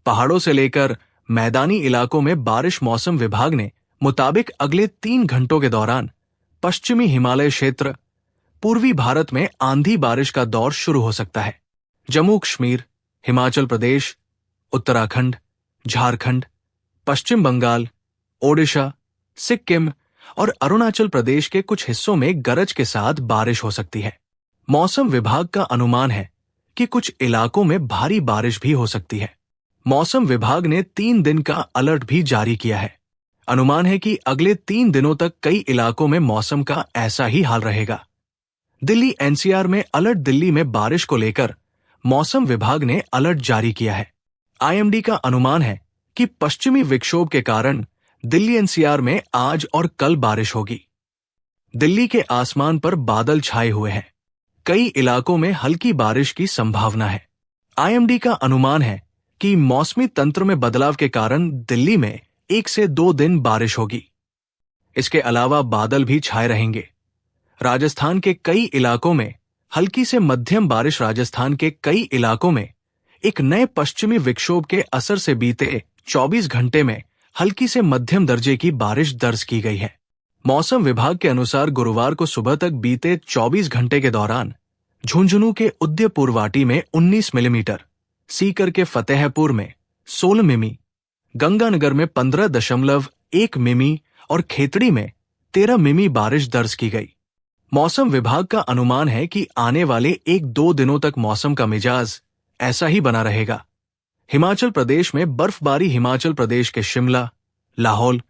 पहाड़ों से लेकर मैदानी इलाकों में बारिश। मौसम विभाग ने मुताबिक अगले 3 घंटों के दौरान पश्चिमी हिमालय क्षेत्र, पूर्वी भारत में आंधी बारिश का दौर शुरू हो सकता है। जम्मू कश्मीर, हिमाचल प्रदेश, उत्तराखंड, झारखंड, पश्चिम बंगाल, ओडिशा, सिक्किम और अरुणाचल प्रदेश के कुछ हिस्सों में गरज के साथ बारिश हो सकती है। मौसम विभाग का अनुमान है कि कुछ इलाकों में भारी बारिश भी हो सकती है। मौसम विभाग ने 3 दिन का अलर्ट भी जारी किया है। अनुमान है कि अगले 3 दिनों तक कई इलाकों में मौसम का ऐसा ही हाल रहेगा। दिल्ली एनसीआर में अलर्ट। दिल्ली में बारिश को लेकर मौसम विभाग ने अलर्ट जारी किया है। आईएमडी का अनुमान है कि पश्चिमी विक्षोभ के कारण दिल्ली एनसीआर में आज और कल बारिश होगी। दिल्ली के आसमान पर बादल छाए हुए हैं। कई इलाकों में हल्की बारिश की संभावना है। आईएमडी का अनुमान है कि मौसमी तंत्र में बदलाव के कारण दिल्ली में 1 से 2 दिन बारिश होगी। इसके अलावा बादल भी छाए रहेंगे। राजस्थान के कई इलाकों में हल्की से मध्यम बारिश। राजस्थान के कई इलाकों में एक नए पश्चिमी विक्षोभ के असर से बीते 24 घंटे में हल्की से मध्यम दर्जे की बारिश दर्ज की गई है। मौसम विभाग के अनुसार गुरुवार को सुबह तक बीते 24 घंटे के दौरान झुंझुनू के उदयपुरवाटी में 19 मिलीमीटर, सीकर के फतेहपुर में 16 मिमी, गंगानगर में 15.1 मिमी और खेतड़ी में 13 मिमी बारिश दर्ज की गई। मौसम विभाग का अनुमान है कि आने वाले 1-2 दिनों तक मौसम का मिजाज ऐसा ही बना रहेगा। हिमाचल प्रदेश में बर्फबारी। हिमाचल प्रदेश के शिमला, लाहौल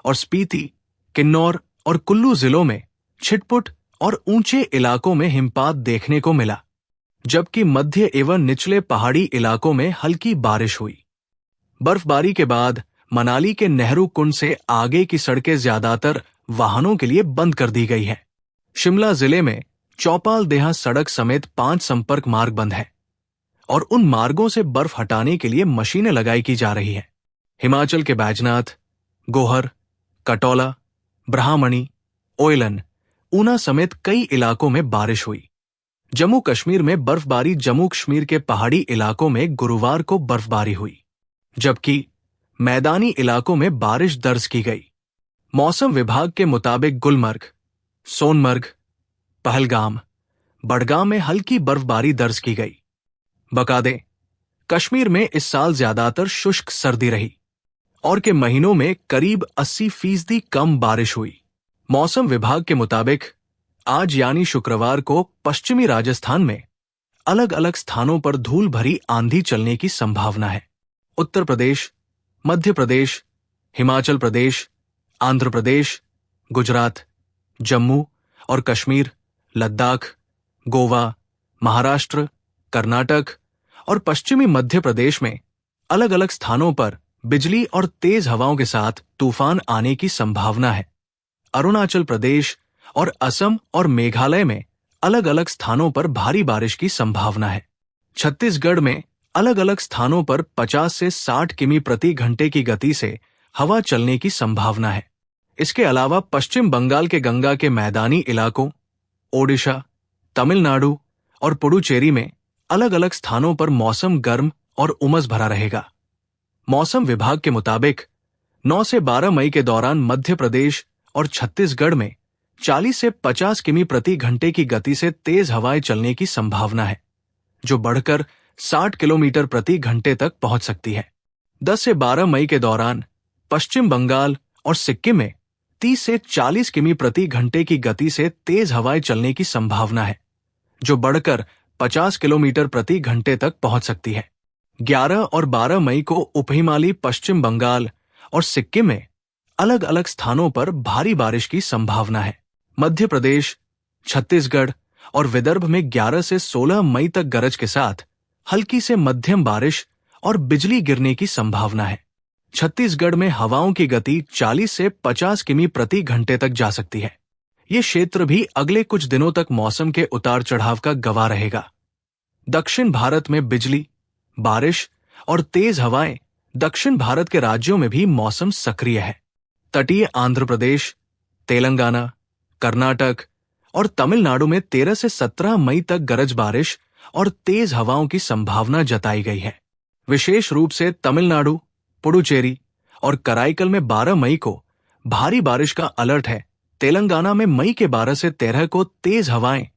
और स्पीति, किन्नौर और कुल्लू जिलों में छिटपुट और ऊंचे इलाकों में हिमपात देखने को मिला, जबकि मध्य एवं निचले पहाड़ी इलाकों में हल्की बारिश हुई। बर्फबारी के बाद मनाली के नेहरू कुंड से आगे की सड़कें ज्यादातर वाहनों के लिए बंद कर दी गई है। शिमला जिले में चौपाल देहा सड़क समेत 5 संपर्क मार्ग बंद हैं और उन मार्गों से बर्फ हटाने के लिए मशीनें लगाई की जा रही हैं। हिमाचल के बैजनाथ, गोहर, कटौला, ब्राह्मणी, ओयलन, ऊना समेत कई इलाकों में बारिश हुई। जम्मू कश्मीर में बर्फबारी। जम्मू कश्मीर के पहाड़ी इलाकों में गुरुवार को बर्फबारी हुई, जबकि मैदानी इलाकों में बारिश दर्ज की गई। मौसम विभाग के मुताबिक गुलमर्ग, सोनमर्ग, पहलगाम, बडगाम में हल्की बर्फबारी दर्ज की गई। बता दें, कश्मीर में इस साल ज्यादातर शुष्क सर्दी रही और के महीनों में करीब 80% कम बारिश हुई। मौसम विभाग के मुताबिक आज यानी शुक्रवार को पश्चिमी राजस्थान में अलग अलग स्थानों पर धूल भरी आंधी चलने की संभावना है। उत्तर प्रदेश, मध्य प्रदेश, हिमाचल प्रदेश, आंध्र प्रदेश, गुजरात, जम्मू और कश्मीर, लद्दाख, गोवा, महाराष्ट्र, कर्नाटक और पश्चिमी मध्य प्रदेश में अलग अलग स्थानों पर बिजली और तेज हवाओं के साथ तूफान आने की संभावना है। अरुणाचल प्रदेश और असम और मेघालय में अलग अलग स्थानों पर भारी बारिश की संभावना है। छत्तीसगढ़ में अलग अलग स्थानों पर 50 से 60 किमी प्रति घंटे की गति से हवा चलने की संभावना है। इसके अलावा पश्चिम बंगाल के गंगा के मैदानी इलाकों, ओडिशा, तमिलनाडु और पुडुचेरी में अलग अलग स्थानों पर मौसम गर्म और उमस भरा रहेगा। मौसम विभाग के मुताबिक 9 से 12 मई के दौरान मध्य प्रदेश और छत्तीसगढ़ में 40 से 50 किमी प्रति घंटे की गति से तेज हवाएं चलने की संभावना है, जो बढ़कर 60 किलोमीटर प्रति घंटे तक पहुंच सकती है। 10 से 12 मई के दौरान पश्चिम बंगाल और सिक्किम में 30 से 40 किमी प्रति घंटे की गति से तेज हवाएं चलने की संभावना है, जो बढ़कर 50 किलोमीटर प्रति घंटे तक पहुंच सकती है। 11 और 12 मई को उपहिमालयी पश्चिम बंगाल और सिक्किम में अलग अलग स्थानों पर भारी बारिश की संभावना है। मध्य प्रदेश, छत्तीसगढ़ और विदर्भ में 11 से 16 मई तक गरज के साथ हल्की से मध्यम बारिश और बिजली गिरने की संभावना है। छत्तीसगढ़ में हवाओं की गति 40 से 50 किमी प्रति घंटे तक जा सकती है। ये क्षेत्र भी अगले कुछ दिनों तक मौसम के उतार चढ़ाव का गवाह रहेगा। दक्षिण भारत में बिजली, बारिश और तेज हवाएं। दक्षिण भारत के राज्यों में भी मौसम सक्रिय है। तटीय आंध्र प्रदेश, तेलंगाना, कर्नाटक और तमिलनाडु में 13 से 17 मई तक गरज बारिश और तेज हवाओं की संभावना जताई गई है। विशेष रूप से तमिलनाडु, पुडुचेरी और कराईकल में 12 मई को भारी बारिश का अलर्ट है। तेलंगाना में मई के 12 से 13 को तेज हवाएं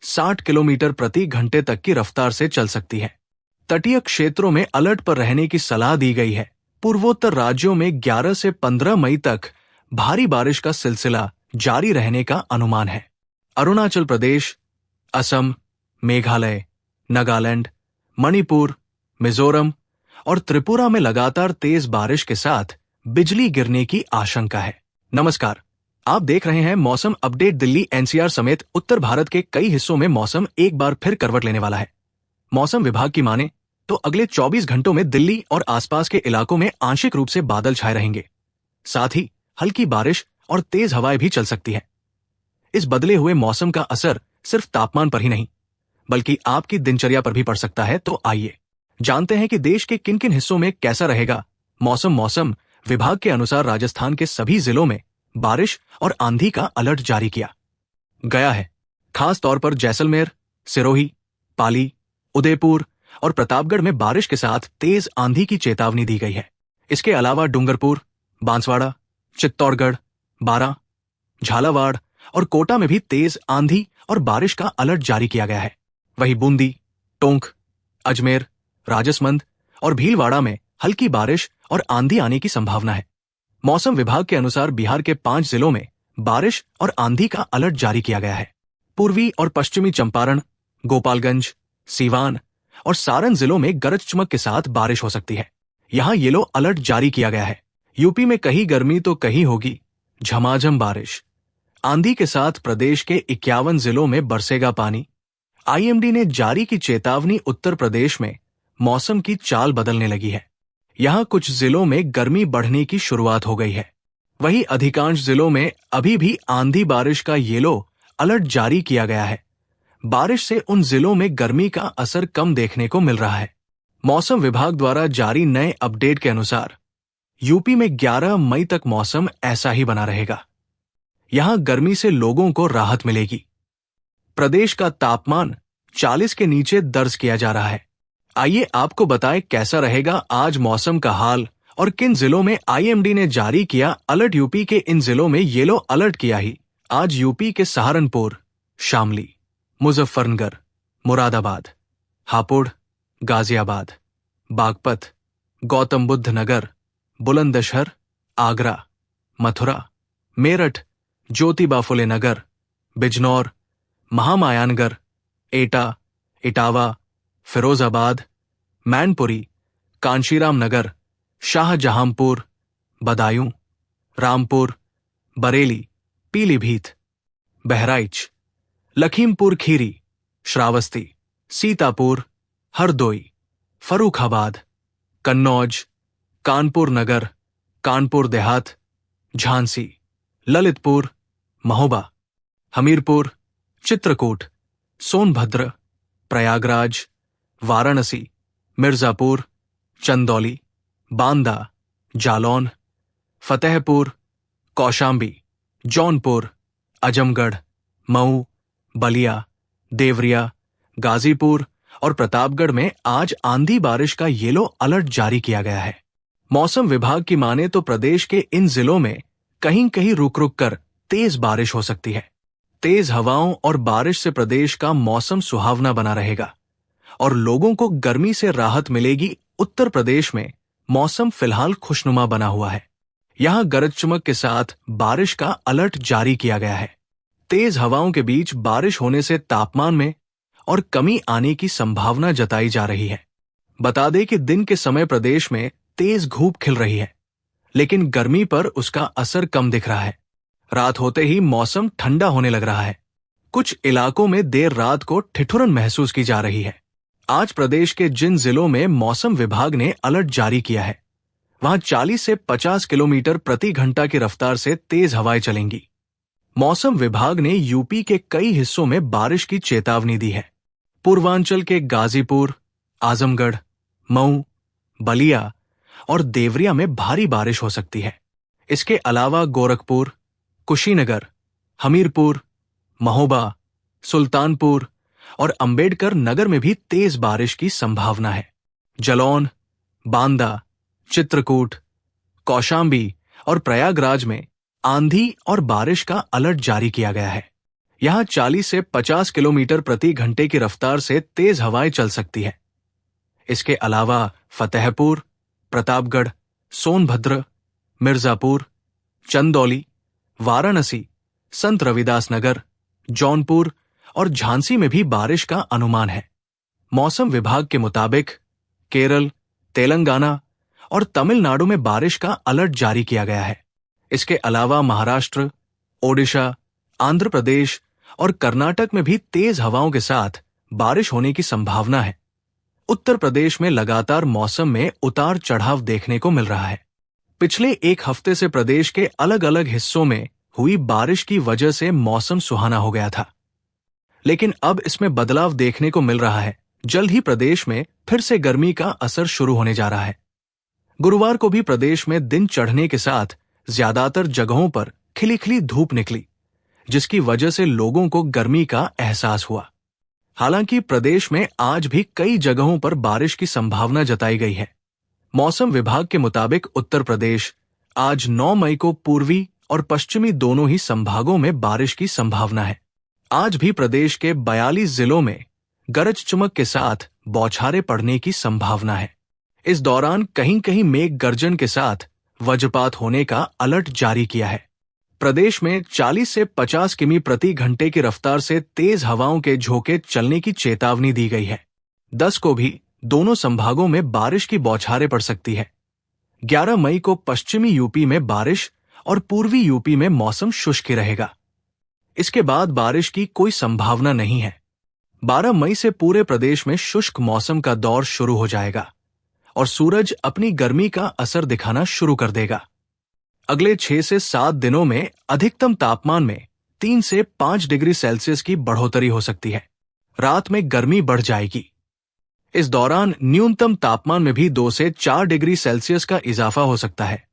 60 किलोमीटर प्रति घंटे तक की रफ्तार से चल सकती है। तटीय क्षेत्रों में अलर्ट पर रहने की सलाह दी गई है। पूर्वोत्तर राज्यों में 11 से 15 मई तक भारी बारिश का सिलसिला जारी रहने का अनुमान है। अरुणाचल प्रदेश, असम, मेघालय, नागालैंड, मणिपुर, मिजोरम और त्रिपुरा में लगातार तेज बारिश के साथ बिजली गिरने की आशंका है। नमस्कार, आप देख रहे हैं मौसम अपडेट दिल्ली एनसीआर समेत उत्तर भारत के कई हिस्सों में मौसम एक बार फिर करवट लेने वाला है। मौसम विभाग की माने तो अगले 24 घंटों में दिल्ली और आसपास के इलाकों में आंशिक रूप से बादल छाए रहेंगे। साथ ही हल्की बारिश और तेज हवाएं भी चल सकती हैं। इस बदले हुए मौसम का असर सिर्फ तापमान पर ही नहीं, बल्कि आपकी दिनचर्या पर भी पड़ सकता है। तो आइए जानते हैं कि देश के किन किन हिस्सों में कैसा रहेगा मौसम। मौसम विभाग के अनुसार राजस्थान के सभी जिलों में बारिश और आंधी का अलर्ट जारी किया गया है। खास तौर पर जैसलमेर, सिरोही, पाली, उदयपुर और प्रतापगढ़ में बारिश के साथ तेज आंधी की चेतावनी दी गई है। इसके अलावा डूंगरपुर, बांसवाड़ा, चित्तौड़गढ़, बारां, झालावाड़ और कोटा में भी तेज आंधी और बारिश का अलर्ट जारी किया गया है। वहीं बूंदी, टोंक, अजमेर, राजसमंद और भीलवाड़ा में हल्की बारिश और आंधी आने की संभावना है। मौसम विभाग के अनुसार बिहार के 5 जिलों में बारिश और आंधी का अलर्ट जारी किया गया है। पूर्वी और पश्चिमी चंपारण, गोपालगंज, सीवान और सारण जिलों में गरज चमक के साथ बारिश हो सकती है। यहां येलो अलर्ट जारी किया गया है। यूपी में कहीं गर्मी तो कहीं होगी झमाझम बारिश। आंधी के साथ प्रदेश के 51 जिलों में बरसेगा पानी। आईएमडी ने जारी की चेतावनी। उत्तर प्रदेश में मौसम की चाल बदलने लगी है। यहां कुछ जिलों में गर्मी बढ़ने की शुरुआत हो गई है। वहीं अधिकांश जिलों में अभी भी आंधी बारिश का येलो अलर्ट जारी किया गया है। बारिश से उन जिलों में गर्मी का असर कम देखने को मिल रहा है। मौसम विभाग द्वारा जारी नए अपडेट के अनुसार यूपी में 11 मई तक मौसम ऐसा ही बना रहेगा। यहां गर्मी से लोगों को राहत मिलेगी। प्रदेश का तापमान 40 के नीचे दर्ज किया जा रहा है। आइए आपको बताएं कैसा रहेगा आज मौसम का हाल और किन जिलों में आईएमडी ने जारी किया अलर्ट। यूपी के इन जिलों में येलो अलर्ट किया ही। आज यूपी के सहारनपुर, शामली, मुजफ्फरनगर, मुरादाबाद, हापुड़, गाजियाबाद, बागपत, गौतम बुद्ध नगर, बुलंदशहर, आगरा, मथुरा, मेरठ, ज्योतिबा फुले नगर, बिजनौर, महामायानगढ़, एटा, इटावा, फिरोजाबाद, मैनपुरी, कांशीराम नगर, शाहजहांपुर, बदायूं, रामपुर, बरेली, पीलीभीत, बहराइच, लखीमपुर खीरी, श्रावस्ती, सीतापुर, हरदोई, फर्रुखाबाद, कन्नौज, कानपुर नगर, कानपुर देहात, झांसी, ललितपुर, महोबा, हमीरपुर, चित्रकूट, सोनभद्र, प्रयागराज, वाराणसी, मिर्जापुर, चंदौली, बांदा, जालौन, फतेहपुर, कौशाम्बी, जौनपुर, आजमगढ़, मऊ, बलिया, देवरिया, गाजीपुर और प्रतापगढ़ में आज आंधी बारिश का येलो अलर्ट जारी किया गया है। मौसम विभाग की माने तो प्रदेश के इन जिलों में कहीं कहीं रुक रुक कर तेज बारिश हो सकती है। तेज हवाओं और बारिश से प्रदेश का मौसम सुहावना बना रहेगा और लोगों को गर्मी से राहत मिलेगी। उत्तर प्रदेश में मौसम फिलहाल खुशनुमा बना हुआ है। यहां गरज चमक के साथ बारिश का अलर्ट जारी किया गया है। तेज हवाओं के बीच बारिश होने से तापमान में और कमी आने की संभावना जताई जा रही है। बता दें कि दिन के समय प्रदेश में तेज धूप खिल रही है, लेकिन गर्मी पर उसका असर कम दिख रहा है। रात होते ही मौसम ठंडा होने लग रहा है। कुछ इलाकों में देर रात को ठिठुरन महसूस की जा रही है। आज प्रदेश के जिन जिलों में मौसम विभाग ने अलर्ट जारी किया है, वहां 40 से 50 किलोमीटर प्रति घंटा की रफ्तार से तेज हवाएं चलेंगी। मौसम विभाग ने यूपी के कई हिस्सों में बारिश की चेतावनी दी है। पूर्वांचल के गाजीपुर, आजमगढ़, मऊ, बलिया और देवरिया में भारी बारिश हो सकती है। इसके अलावा गोरखपुर, कुशीनगर, हमीरपुर, महोबा, सुल्तानपुर और अंबेडकर नगर में भी तेज बारिश की संभावना है। जालौन, बांदा, चित्रकूट, कौशाम्बी और प्रयागराज में आंधी और बारिश का अलर्ट जारी किया गया है। यहां 40 से 50 किलोमीटर प्रति घंटे की रफ्तार से तेज हवाएं चल सकती हैं। इसके अलावा फतेहपुर, प्रतापगढ़, सोनभद्र, मिर्जापुर, चंदौली, वाराणसी, संत रविदास नगर, जौनपुर और झांसी में भी बारिश का अनुमान है। मौसम विभाग के मुताबिक केरल, तेलंगाना और तमिलनाडु में बारिश का अलर्ट जारी किया गया है। इसके अलावा महाराष्ट्र, ओडिशा, आंध्र प्रदेश और कर्नाटक में भी तेज हवाओं के साथ बारिश होने की संभावना है। उत्तर प्रदेश में लगातार मौसम में उतार चढ़ाव देखने को मिल रहा है। पिछले एक हफ्ते से प्रदेश के अलग अलग हिस्सों में हुई बारिश की वजह से मौसम सुहाना हो गया था, लेकिन अब इसमें बदलाव देखने को मिल रहा है। जल्द ही प्रदेश में फिर से गर्मी का असर शुरू होने जा रहा है। गुरुवार को भी प्रदेश में दिन चढ़ने के साथ ज्यादातर जगहों पर खिली खिली धूप निकली, जिसकी वजह से लोगों को गर्मी का एहसास हुआ। हालांकि प्रदेश में आज भी कई जगहों पर बारिश की संभावना जताई गई है। मौसम विभाग के मुताबिक उत्तर प्रदेश आज 9 मई को पूर्वी और पश्चिमी दोनों ही संभागों में बारिश की संभावना है। आज भी प्रदेश के 42 जिलों में गरज चमक के साथ बौछारें पड़ने की संभावना है। इस दौरान कहीं कहीं मेघ गर्जन के साथ वज्रपात होने का अलर्ट जारी किया है। प्रदेश में 40 से 50 किमी प्रति घंटे की रफ्तार से तेज हवाओं के झोंके चलने की चेतावनी दी गई है। 10 को भी दोनों संभागों में बारिश की बौछारें पड़ सकती है। 11 मई को पश्चिमी यूपी में बारिश और पूर्वी यूपी में मौसम शुष्क रहेगा। इसके बाद बारिश की कोई संभावना नहीं है। 12 मई से पूरे प्रदेश में शुष्क मौसम का दौर शुरू हो जाएगा और सूरज अपनी गर्मी का असर दिखाना शुरू कर देगा। अगले 6 से 7 दिनों में अधिकतम तापमान में 3 से 5 डिग्री सेल्सियस की बढ़ोतरी हो सकती है। रात में गर्मी बढ़ जाएगी। इस दौरान न्यूनतम तापमान में भी 2 से 4 डिग्री सेल्सियस का इजाफा हो सकता है।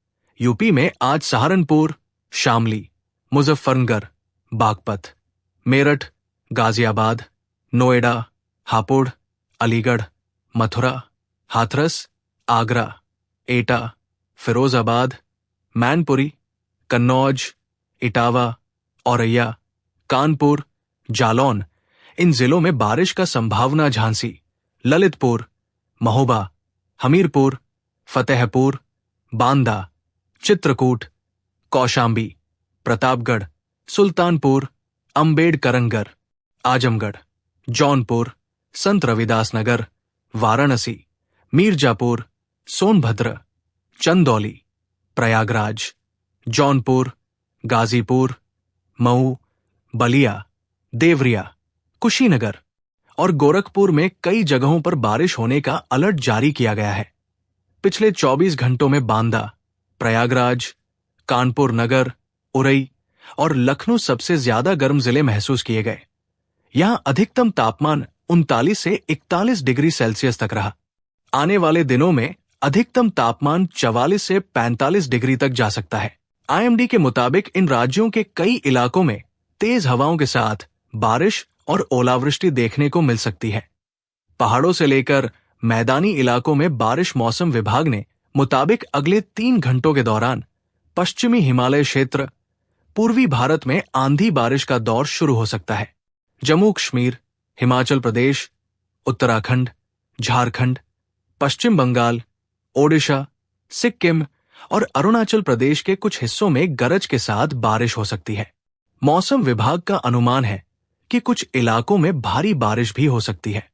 यूपी में आज सहारनपुर, शामली, मुजफ्फरनगर, बागपत, मेरठ, गाजियाबाद, नोएडा, हापुड़, अलीगढ़, मथुरा, हाथरस, आगरा, एटा, फिरोजाबाद, मैनपुरी, कन्नौज, इटावा, औरैया, कानपुर, जालौन इन जिलों में बारिश का संभावना झांसी, ललितपुर, महोबा, हमीरपुर, फतेहपुर, बांदा, चित्रकूट, कौशाम्बी, प्रतापगढ़, सुल्तानपुर, अम्बेडकरनगर, आजमगढ़, जौनपुर, संत रविदास नगर, वाराणसी, मीरजापुर, सोनभद्र, चंदौली, प्रयागराज, जौनपुर, गाजीपुर, मऊ, बलिया, देवरिया, कुशीनगर और गोरखपुर में कई जगहों पर बारिश होने का अलर्ट जारी किया गया है। पिछले 24 घंटों में बांदा, प्रयागराज, कानपुर नगर, उरई और लखनऊ सबसे ज्यादा गर्म जिले महसूस किए गए। यहां अधिकतम तापमान 39 से 41 डिग्री सेल्सियस तक रहा। आने वाले दिनों में अधिकतम तापमान 44 से 45 डिग्री तक जा सकता है। आईएमडी के मुताबिक इन राज्यों के कई इलाकों में तेज हवाओं के साथ बारिश और ओलावृष्टि देखने को मिल सकती है। पहाड़ों से लेकर मैदानी इलाकों में बारिश मौसम विभाग ने मुताबिक अगले 3 घंटों के दौरान पश्चिमी हिमालय क्षेत्र, पूर्वी भारत में आंधी बारिश का दौर शुरू हो सकता है। जम्मू कश्मीर, हिमाचल प्रदेश, उत्तराखंड, झारखंड, पश्चिम बंगाल, ओडिशा, सिक्किम और अरुणाचल प्रदेश के कुछ हिस्सों में गरज के साथ बारिश हो सकती है। मौसम विभाग का अनुमान है कि कुछ इलाकों में भारी बारिश भी हो सकती है।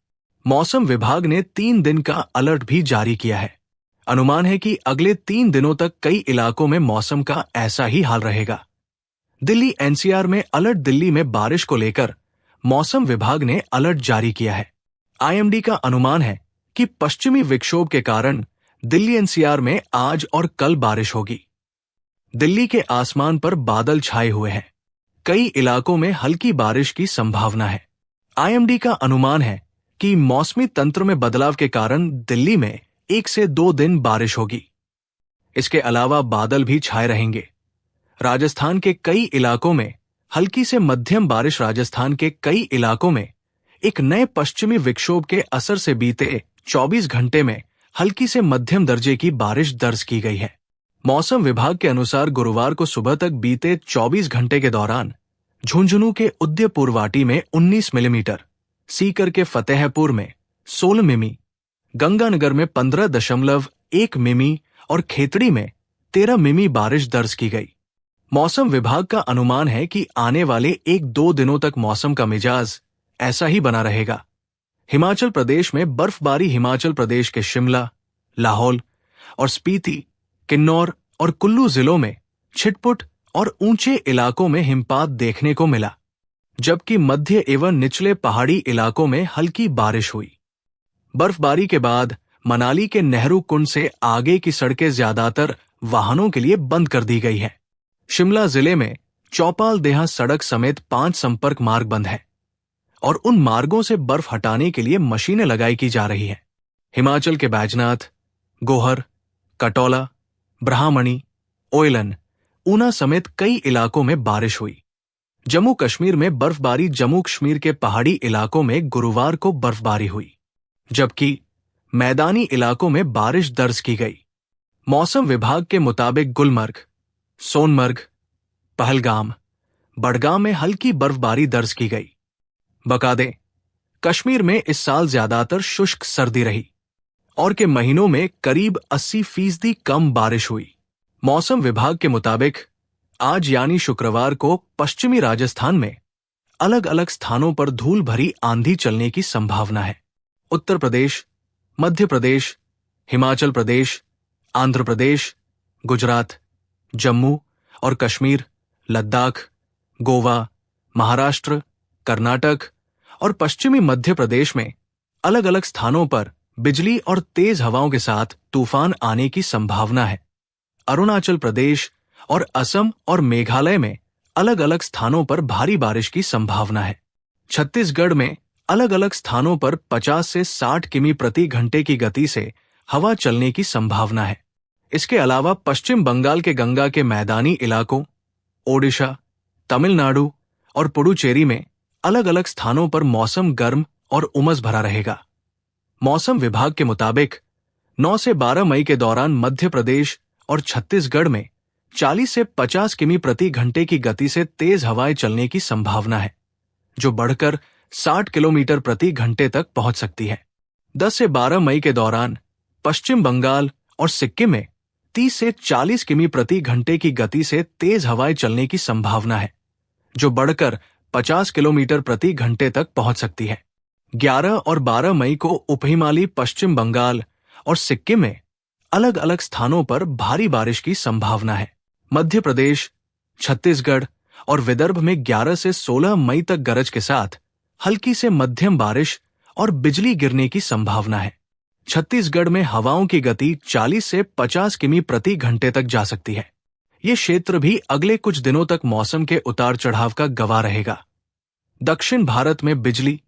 मौसम विभाग ने 3 दिन का अलर्ट भी जारी किया है। अनुमान है कि अगले 3 दिनों तक कई इलाकों में मौसम का ऐसा ही हाल रहेगा। दिल्ली एनसीआर में अलर्ट। दिल्ली में बारिश को लेकर मौसम विभाग ने अलर्ट जारी किया है। आईएमडी का अनुमान है कि पश्चिमी विक्षोभ के कारण दिल्ली एनसीआर में आज और कल बारिश होगी। दिल्ली के आसमान पर बादल छाए हुए हैं। कई इलाकों में हल्की बारिश की संभावना है। आईएमडी का अनुमान है कि मौसमी तंत्र में बदलाव के कारण दिल्ली में 1 से 2 दिन बारिश होगी। इसके अलावा बादल भी छाए रहेंगे। राजस्थान के कई इलाकों में हल्की से मध्यम बारिश। राजस्थान के कई इलाकों में एक नए पश्चिमी विक्षोभ के असर से बीते 24 घंटे में हल्की से मध्यम दर्जे की बारिश दर्ज की गई है। मौसम विभाग के अनुसार गुरुवार को सुबह तक बीते 24 घंटे के दौरान झुंझुनू के उदयपुरवाटी में 19 मिलीमीटर, सीकर के फतेहपुर में 16 मिमी, गंगानगर में 15.1 मिमी और खेतड़ी में 13 मिमी बारिश दर्ज की गई। मौसम विभाग का अनुमान है कि आने वाले 1-2 दिनों तक मौसम का मिजाज ऐसा ही बना रहेगा। हिमाचल प्रदेश में बर्फबारी हिमाचल प्रदेश के शिमला, लाहौल और स्पीति, किन्नौर और कुल्लू जिलों में छिटपुट और ऊंचे इलाकों में हिमपात देखने को मिला, जबकि मध्य एवं निचले पहाड़ी इलाकों में हल्की बारिश हुई। बर्फबारी के बाद मनाली के नेहरू कुंड से आगे की सड़कें ज्यादातर वाहनों के लिए बंद कर दी गई है। शिमला जिले में चौपाल देहा सड़क समेत 5 संपर्क मार्ग बंद है और उन मार्गों से बर्फ हटाने के लिए मशीनें लगाई की जा रही हैं। हिमाचल के बैजनाथ, गोहर, कटौला, ब्राह्मणी, ओयलन, ऊना समेत कई इलाकों में बारिश हुई। जम्मू कश्मीर में बर्फबारी जम्मू कश्मीर के पहाड़ी इलाकों में गुरुवार को बर्फबारी हुई, जबकि मैदानी इलाकों में बारिश दर्ज की गई। मौसम विभाग के मुताबिक गुलमर्ग, सोनमर्ग, पहलगाम, बडगाम में हल्की बर्फबारी दर्ज की गई। बता दें, कश्मीर में इस साल ज्यादातर शुष्क सर्दी रही और के महीनों में करीब 80% कम बारिश हुई। मौसम विभाग के मुताबिक आज यानी शुक्रवार को पश्चिमी राजस्थान में अलग अलग स्थानों पर धूल भरी आंधी चलने की संभावना है। उत्तर प्रदेश, मध्य प्रदेश, हिमाचल प्रदेश, आंध्र प्रदेश, गुजरात, जम्मू और कश्मीर, लद्दाख, गोवा, महाराष्ट्र, कर्नाटक और पश्चिमी मध्य प्रदेश में अलग अलग स्थानों पर बिजली और तेज हवाओं के साथ तूफान आने की संभावना है। अरुणाचल प्रदेश और असम और मेघालय में अलग अलग स्थानों पर भारी बारिश की संभावना है। छत्तीसगढ़ में अलग अलग स्थानों पर 50 से 60 किमी प्रति घंटे की गति से हवा चलने की संभावना है। इसके अलावा पश्चिम बंगाल के गंगा के मैदानी इलाकों, ओडिशा, तमिलनाडु और पुडुचेरी में अलग अलग स्थानों पर मौसम गर्म और उमस भरा रहेगा। मौसम विभाग के मुताबिक 9 से 12 मई के दौरान मध्य प्रदेश और छत्तीसगढ़ में 40 से 50 किमी प्रति घंटे की गति से तेज हवाएं चलने की संभावना है, जो बढ़कर 60 किलोमीटर प्रति घंटे तक पहुंच सकती है। 10 से 12 मई के दौरान पश्चिम बंगाल और सिक्किम में 30 से 40 किमी प्रति घंटे की गति से तेज हवाएं चलने की संभावना है, जो बढ़कर 50 किलोमीटर प्रति घंटे तक पहुंच सकती है। 11 और 12 मई को उपहिमालयी पश्चिम बंगाल और सिक्किम में अलग अलग स्थानों पर भारी बारिश की संभावना है। मध्य प्रदेश, छत्तीसगढ़ और विदर्भ में 11 से 16 मई तक गरज के साथ हल्की से मध्यम बारिश और बिजली गिरने की संभावना है। छत्तीसगढ़ में हवाओं की गति 40 से 50 किमी प्रति घंटे तक जा सकती है। ये क्षेत्र भी अगले कुछ दिनों तक मौसम के उतार चढ़ाव का गवाह रहेगा। दक्षिण भारत में बिजली,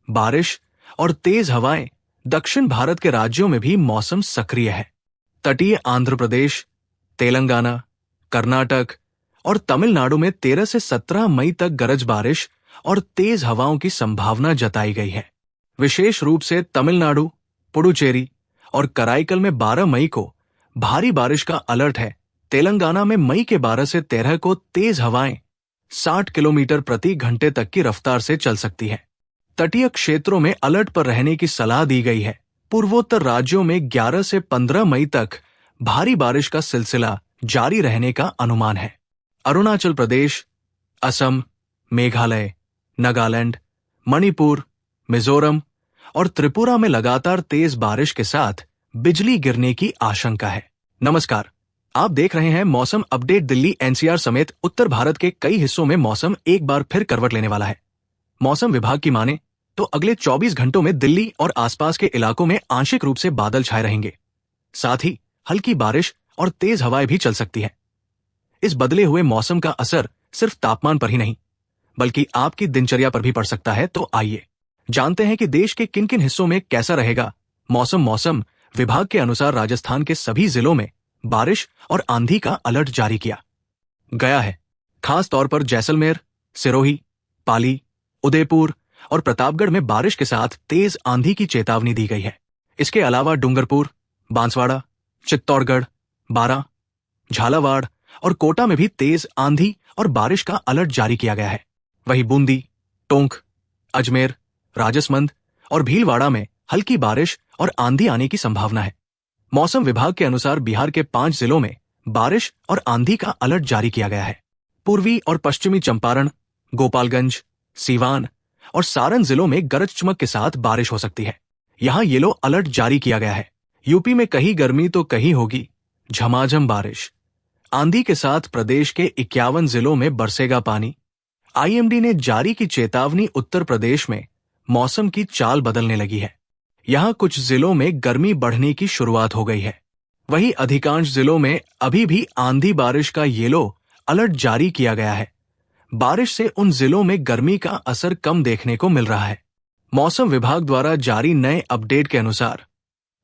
बारिश और तेज हवाएं दक्षिण भारत के राज्यों में भी मौसम सक्रिय है। तटीय आंध्र प्रदेश, तेलंगाना, कर्नाटक और तमिलनाडु में 13 से 17 मई तक गरज बारिश और तेज हवाओं की संभावना जताई गई है। विशेष रूप से तमिलनाडु, पुडुचेरी और कराईकल में 12 मई को भारी बारिश का अलर्ट है। तेलंगाना में मई के 12 से 13 को तेज हवाएं 60 किलोमीटर प्रति घंटे तक की रफ्तार से चल सकती है। तटीय क्षेत्रों में अलर्ट पर रहने की सलाह दी गई है। पूर्वोत्तर राज्यों में 11 से 15 मई तक भारी बारिश का सिलसिला जारी रहने का अनुमान है। अरुणाचल प्रदेश, असम, मेघालय, नागालैंड, मणिपुर, मिजोरम और त्रिपुरा में लगातार तेज बारिश के साथ बिजली गिरने की आशंका है। नमस्कार, आप देख रहे हैं मौसम अपडेट। दिल्ली एनसीआर समेत उत्तर भारत के कई हिस्सों में मौसम एक बार फिर करवट लेने वाला है। मौसम विभाग की माने तो अगले 24 घंटों में दिल्ली और आसपास के इलाकों में आंशिक रूप से बादल छाए रहेंगे। साथ ही हल्की बारिश और तेज हवाएं भी चल सकती हैं। इस बदले हुए मौसम का असर सिर्फ तापमान पर ही नहीं, बल्कि आपकी दिनचर्या पर भी पड़ सकता है। तो आइए जानते हैं कि देश के किन किन हिस्सों में कैसा रहेगा मौसम विभाग के अनुसार राजस्थान के सभी जिलों में बारिश और आंधी का अलर्ट जारी किया गया है। खास तौर पर जैसलमेर, सिरोही, पाली, उदयपुर और प्रतापगढ़ में बारिश के साथ तेज आंधी की चेतावनी दी गई है। इसके अलावा डूंगरपुर, बांसवाड़ा, चित्तौड़गढ़, बारां, झालावाड़ और कोटा में भी तेज आंधी और बारिश का अलर्ट जारी किया गया है। वहीं बूंदी, टोंक, अजमेर, राजसमंद और भीलवाड़ा में हल्की बारिश और आंधी आने की संभावना है। मौसम विभाग के अनुसार बिहार के 5 जिलों में बारिश और आंधी का अलर्ट जारी किया गया है। पूर्वी और पश्चिमी चंपारण, गोपालगंज, सीवान और सारण जिलों में गरज चमक के साथ बारिश हो सकती है। यहां येलो अलर्ट जारी किया गया है। यूपी में कहीं गर्मी तो कहीं होगी झमाझम बारिश। आंधी के साथ प्रदेश के 51 जिलों में बरसेगा पानी। आईएमडी ने जारी की चेतावनी। उत्तर प्रदेश में मौसम की चाल बदलने लगी है। यहां कुछ जिलों में गर्मी बढ़ने की शुरुआत हो गई है। वहीं अधिकांश जिलों में अभी भी आंधी बारिश का येलो अलर्ट जारी किया गया है। बारिश से उन जिलों में गर्मी का असर कम देखने को मिल रहा है। मौसम विभाग द्वारा जारी नए अपडेट के अनुसार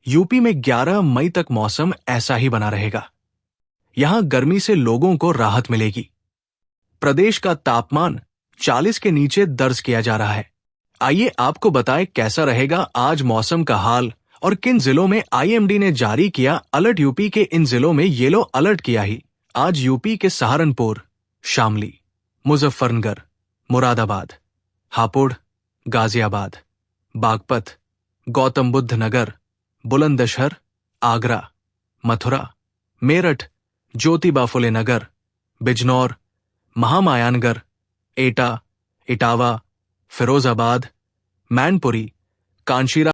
यूपी में 11 मई तक मौसम ऐसा ही बना रहेगा। यहां गर्मी से लोगों को राहत मिलेगी। प्रदेश का तापमान 40 के नीचे दर्ज किया जा रहा है। आइए आपको बताएं कैसा रहेगा आज मौसम का हाल और किन जिलों में आईएमडी ने जारी किया अलर्ट। यूपी के इन जिलों में येलो अलर्ट किया ही। आज यूपी के सहारनपुर, शामली, मुजफ्फरनगर, मुरादाबाद, हापुड़, गाजियाबाद, बागपत, गौतम बुद्ध नगर, बुलंदशहर, आगरा, मथुरा, मेरठ, ज्योतिबा फुले नगर, बिजनौर, महामायानगढ़, एटा, इटावा, फिरोजाबाद, मैनपुरी, कांशीरा